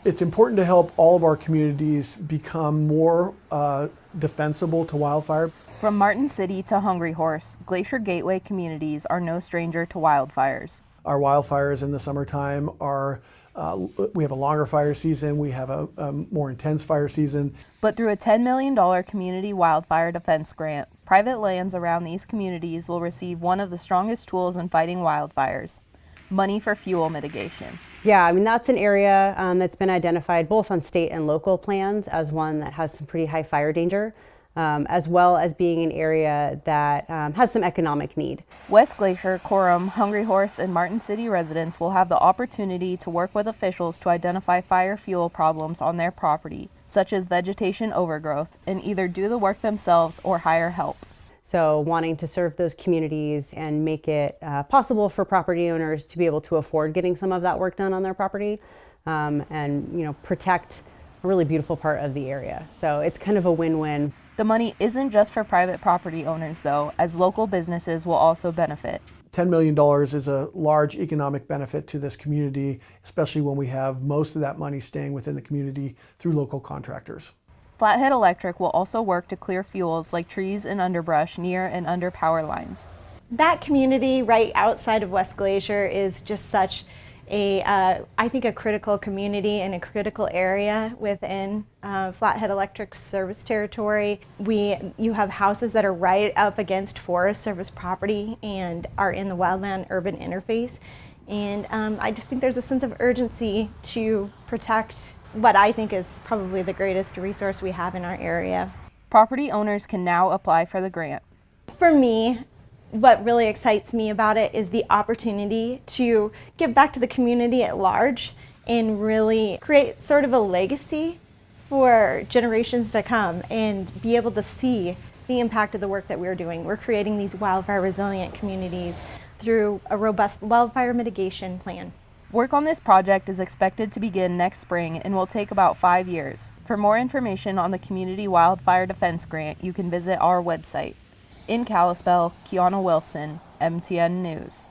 It's important to help all of our communities become more defensible to wildfire. From Martin City to Hungry Horse, Glacier Gateway communities are no stranger to wildfires. Our wildfires in the summertime are, we have a longer fire season, we have a more intense fire season. But through a $10 million Community Wildfire Defense Grant, private lands around these communities will receive one of the strongest tools in fighting wildfires: money for fuel mitigation. Yeah, I mean, that's an area that's been identified both on state and local plans as one that has some pretty high fire danger, as well as being an area that has some economic need. West Glacier, Coram, Hungry Horse, and Martin City residents will have the opportunity to work with officials to identify fire fuel problems on their property, such as vegetation overgrowth, and either do the work themselves or hire help. So wanting to serve those communities and make it possible for property owners to be able to afford getting some of that work done on their property, and protect a really beautiful part of the area. So it's kind of a win-win. The money isn't just for private property owners, though, as local businesses will also benefit. $10 million is a large economic benefit to this community, especially when we have most of that money staying within the community through local contractors. Flathead Electric will also work to clear fuels like trees and underbrush near and under power lines. That community right outside of West Glacier is just such I think a critical community and a critical area within Flathead Electric's service territory. You have houses that are right up against Forest Service property and are in the wildland urban interface. And I just think there's a sense of urgency to protect what I think is probably the greatest resource we have in our area. Property owners can now apply for the grant. For me, what really excites me about it is the opportunity to give back to the community at large and really create sort of a legacy for generations to come and be able to see the impact of the work that we're doing. We're creating these wildfire resilient communities through a robust wildfire mitigation plan. Work on this project is expected to begin next spring and will take about 5 years. For more information on the Community Wildfire Defense Grant, you can visit our website. In Kalispell, Kiana Wilson, MTN News.